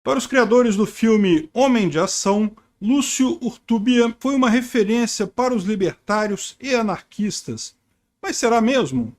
Para os criadores do filme Homem de Ação, Lúcio Urtubia foi uma referência para os libertários e anarquistas. Mas será mesmo?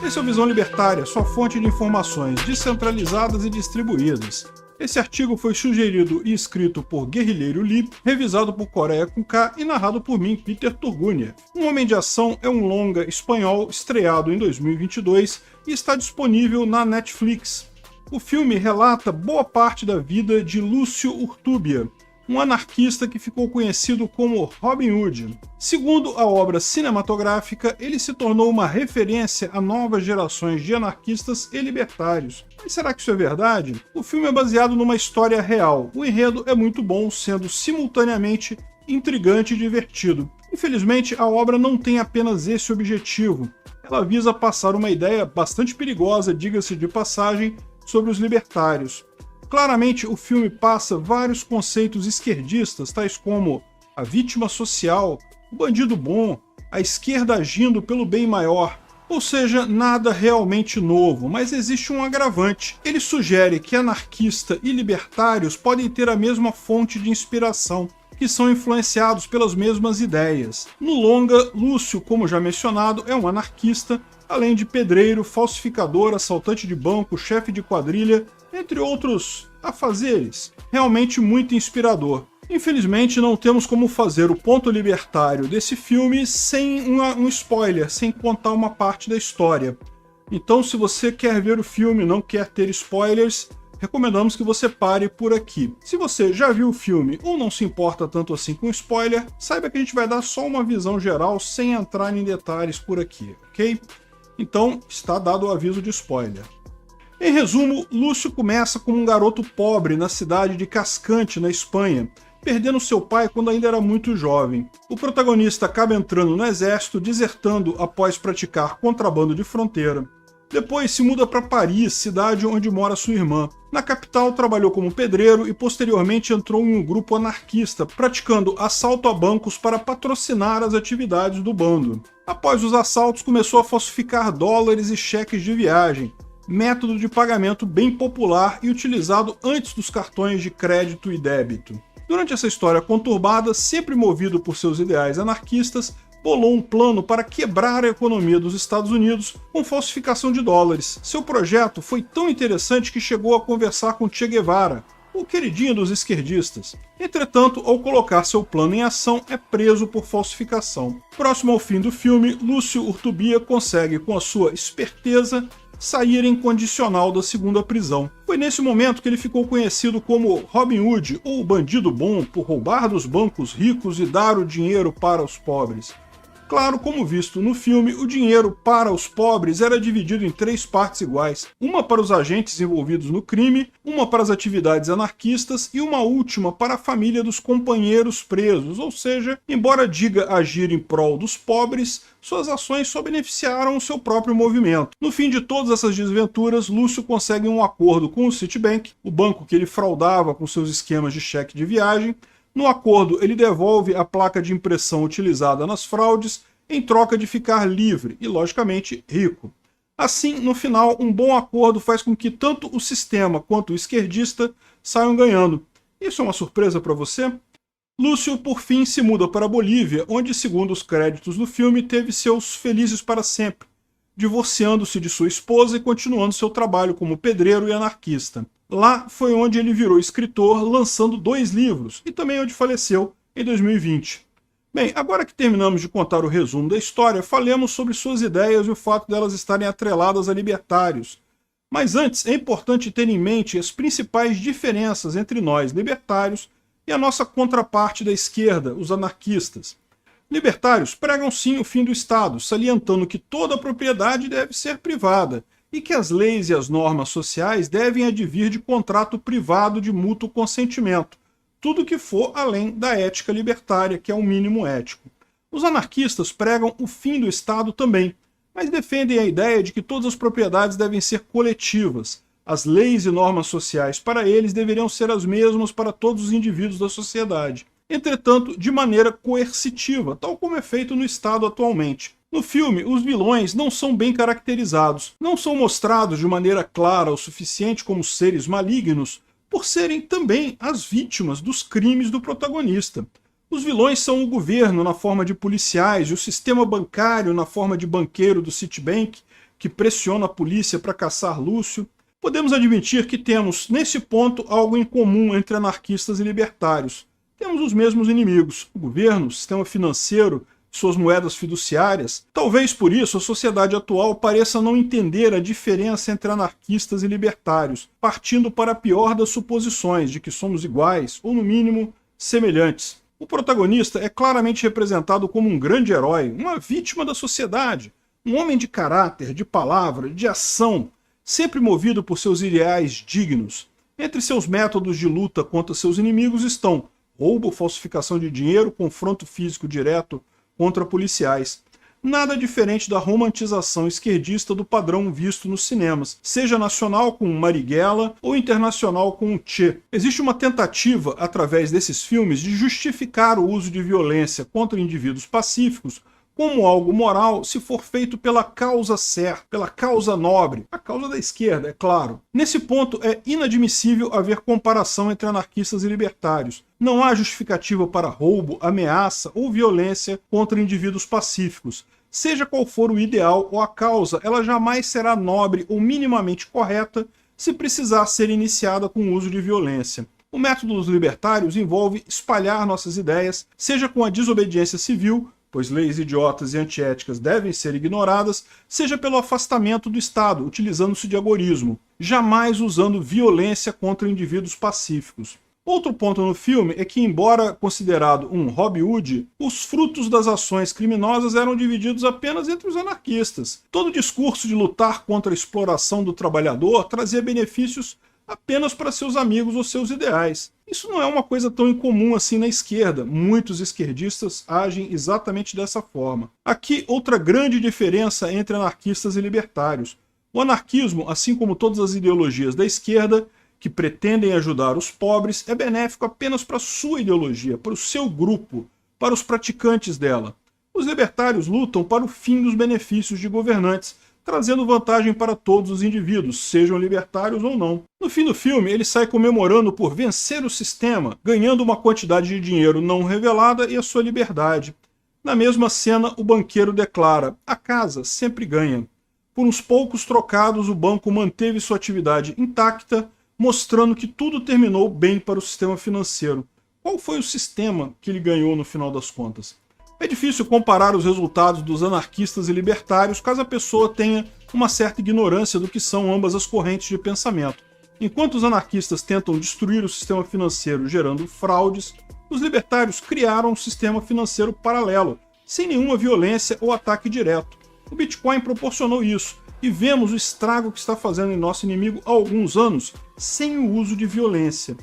Esse é o Visão Libertária, sua fonte de informações descentralizadas e distribuídas. Esse artigo foi sugerido e escrito por Guerrilheiro Lip, revisado por Coreia com K e narrado por mim, Peter Turgunia. Um Homem de Ação é um longa espanhol estreado em 2022 e está disponível na Netflix. O filme relata boa parte da vida de Lúcio Urtubia, um anarquista que ficou conhecido como Robin Hood. Segundo a obra cinematográfica, ele se tornou uma referência a novas gerações de anarquistas e libertários. Mas será que isso é verdade? O filme é baseado numa história real. O enredo é muito bom, sendo simultaneamente intrigante e divertido. Infelizmente, a obra não tem apenas esse objetivo. Ela visa passar uma ideia bastante perigosa, diga-se de passagem, sobre os libertários. Claramente, o filme passa vários conceitos esquerdistas, tais como a vítima social, o bandido bom, a esquerda agindo pelo bem maior. Ou seja, nada realmente novo, mas existe um agravante. Ele sugere que anarquista e libertários podem ter a mesma fonte de inspiração, que são influenciados pelas mesmas ideias. No longa, Lúcio, como já mencionado, é um anarquista, além de pedreiro, falsificador, assaltante de banco, chefe de quadrilha, entre outros afazeres. Realmente muito inspirador. Infelizmente, não temos como fazer o ponto libertário desse filme sem um spoiler, sem contar uma parte da história. Então, se você quer ver o filme e não quer ter spoilers, recomendamos que você pare por aqui. Se você já viu o filme ou não se importa tanto assim com spoiler, saiba que a gente vai dar só uma visão geral sem entrar em detalhes por aqui, ok? Então, está dado o aviso de spoiler. Em resumo, Lúcio começa como um garoto pobre na cidade de Cascante, na Espanha, perdendo seu pai quando ainda era muito jovem. O protagonista acaba entrando no exército, desertando após praticar contrabando de fronteira. Depois se muda para Paris, cidade onde mora sua irmã. Na capital trabalhou como pedreiro e posteriormente entrou em um grupo anarquista, praticando assalto a bancos para patrocinar as atividades do bando. Após os assaltos, começou a falsificar dólares e cheques de viagem, método de pagamento bem popular e utilizado antes dos cartões de crédito e débito. Durante essa história conturbada, sempre movido por seus ideais anarquistas, bolou um plano para quebrar a economia dos Estados Unidos com falsificação de dólares. Seu projeto foi tão interessante que chegou a conversar com Che Guevara, o queridinho dos esquerdistas. Entretanto, ao colocar seu plano em ação, é preso por falsificação. Próximo ao fim do filme, Lúcio Urtubia consegue, com a sua esperteza, sair incondicional da segunda prisão. Foi nesse momento que ele ficou conhecido como Robin Hood, ou o bandido bom, por roubar dos bancos ricos e dar o dinheiro para os pobres. Claro, como visto no filme, o dinheiro para os pobres era dividido em 3 partes iguais. Uma para os agentes envolvidos no crime, uma para as atividades anarquistas e uma última para a família dos companheiros presos, ou seja, embora diga agir em prol dos pobres, suas ações só beneficiaram o seu próprio movimento. No fim de todas essas desventuras, Lúcio consegue um acordo com o Citibank, o banco que ele fraudava com seus esquemas de cheque de viagem. No acordo, ele devolve a placa de impressão utilizada nas fraudes em troca de ficar livre e, logicamente, rico. Assim, no final, um bom acordo faz com que tanto o sistema quanto o esquerdista saiam ganhando. Isso é uma surpresa para você? Lúcio, por fim, se muda para a Bolívia, onde, segundo os créditos do filme, teve seus felizes para sempre, divorciando-se de sua esposa e continuando seu trabalho como pedreiro e anarquista. Lá foi onde ele virou escritor, lançando 2 livros, e também onde faleceu em 2020. Bem, agora que terminamos de contar o resumo da história, falemos sobre suas ideias e o fato delas estarem atreladas a libertários. Mas antes, é importante ter em mente as principais diferenças entre nós, libertários, e a nossa contraparte da esquerda, os anarquistas. Libertários pregam sim o fim do Estado, salientando que toda a propriedade deve ser privada, e que as leis e as normas sociais devem advir de contrato privado de mútuo consentimento, tudo que for além da ética libertária, que é o mínimo ético. Os anarquistas pregam o fim do Estado também, mas defendem a ideia de que todas as propriedades devem ser coletivas. As leis e normas sociais para eles deveriam ser as mesmas para todos os indivíduos da sociedade. Entretanto, de maneira coercitiva, tal como é feito no Estado atualmente. No filme, os vilões não são bem caracterizados, não são mostrados de maneira clara o suficiente como seres malignos, por serem também as vítimas dos crimes do protagonista. Os vilões são o governo na forma de policiais e o sistema bancário na forma de banqueiro do Citibank, que pressiona a polícia para caçar Lúcio. Podemos admitir que temos, nesse ponto, algo em comum entre anarquistas e libertários. Temos os mesmos inimigos: o governo, o sistema financeiro, suas moedas fiduciárias. Talvez por isso a sociedade atual pareça não entender a diferença entre anarquistas e libertários, partindo para a pior das suposições de que somos iguais, ou no mínimo, semelhantes. O protagonista é claramente representado como um grande herói, uma vítima da sociedade, um homem de caráter, de palavra, de ação, sempre movido por seus ideais dignos. Entre seus métodos de luta contra seus inimigos estão roubo, falsificação de dinheiro, confronto físico direto contra policiais. Nada diferente da romantização esquerdista do padrão visto nos cinemas, seja nacional com Marighella ou internacional com o Che. Existe uma tentativa, através desses filmes, de justificar o uso de violência contra indivíduos pacíficos como algo moral se for feito pela causa certa, pela causa nobre, a causa da esquerda, é claro. Nesse ponto, é inadmissível haver comparação entre anarquistas e libertários. Não há justificativa para roubo, ameaça ou violência contra indivíduos pacíficos. Seja qual for o ideal ou a causa, ela jamais será nobre ou minimamente correta se precisar ser iniciada com o uso de violência. O método dos libertários envolve espalhar nossas ideias, seja com a desobediência civil, pois leis idiotas e antiéticas devem ser ignoradas, seja pelo afastamento do Estado, utilizando-se de agorismo, jamais usando violência contra indivíduos pacíficos. Outro ponto no filme é que, embora considerado um Robin Hood, os frutos das ações criminosas eram divididos apenas entre os anarquistas. Todo o discurso de lutar contra a exploração do trabalhador trazia benefícios apenas para seus amigos ou seus ideais. Isso não é uma coisa tão incomum assim na esquerda. Muitos esquerdistas agem exatamente dessa forma. Aqui, outra grande diferença entre anarquistas e libertários. O anarquismo, assim como todas as ideologias da esquerda, que pretendem ajudar os pobres, é benéfico apenas para a sua ideologia, para o seu grupo, para os praticantes dela. Os libertários lutam para o fim dos benefícios de governantes, trazendo vantagem para todos os indivíduos, sejam libertários ou não. No fim do filme, ele sai comemorando por vencer o sistema, ganhando uma quantidade de dinheiro não revelada e a sua liberdade. Na mesma cena, o banqueiro declara: "A casa sempre ganha." Por uns poucos trocados, o banco manteve sua atividade intacta, mostrando que tudo terminou bem para o sistema financeiro. Qual foi o sistema que ele ganhou no final das contas? É difícil comparar os resultados dos anarquistas e libertários caso a pessoa tenha uma certa ignorância do que são ambas as correntes de pensamento. Enquanto os anarquistas tentam destruir o sistema financeiro gerando fraudes, os libertários criaram um sistema financeiro paralelo, sem nenhuma violência ou ataque direto. O Bitcoin proporcionou isso, e vemos o estrago que está fazendo em nosso inimigo há alguns anos, sem o uso de violência.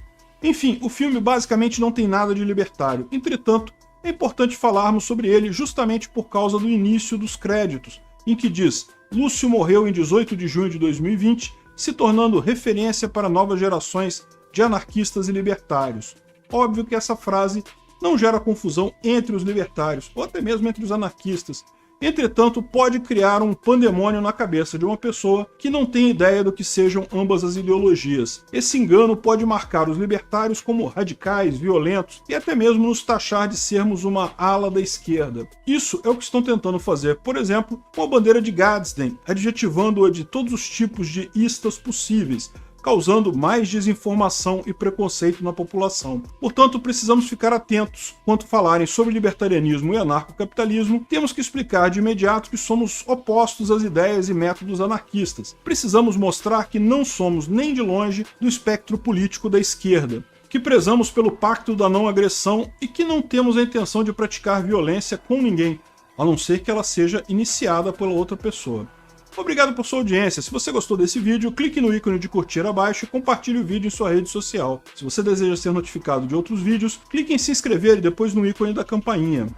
Enfim, o filme basicamente não tem nada de libertário, entretanto, é importante falarmos sobre ele justamente por causa do início dos créditos, em que diz: "Lúcio morreu em 18 de junho de 2020, se tornando referência para novas gerações de anarquistas e libertários." Óbvio que essa frase não gera confusão entre os libertários, ou até mesmo entre os anarquistas. Entretanto, pode criar um pandemônio na cabeça de uma pessoa que não tem ideia do que sejam ambas as ideologias. Esse engano pode marcar os libertários como radicais, violentos e até mesmo nos taxar de sermos uma ala da esquerda. Isso é o que estão tentando fazer, por exemplo, com a bandeira de Gadsden, adjetivando-a de todos os tipos de istas possíveis, causando mais desinformação e preconceito na população. Portanto, precisamos ficar atentos. Quando falarem sobre libertarianismo e anarcocapitalismo, temos que explicar de imediato que somos opostos às ideias e métodos anarquistas. Precisamos mostrar que não somos nem de longe do espectro político da esquerda, que prezamos pelo pacto da não agressão e que não temos a intenção de praticar violência com ninguém, a não ser que ela seja iniciada pela outra pessoa. Obrigado por sua audiência. Se você gostou desse vídeo, clique no ícone de curtir abaixo e compartilhe o vídeo em sua rede social. Se você deseja ser notificado de outros vídeos, clique em se inscrever e depois no ícone da campainha.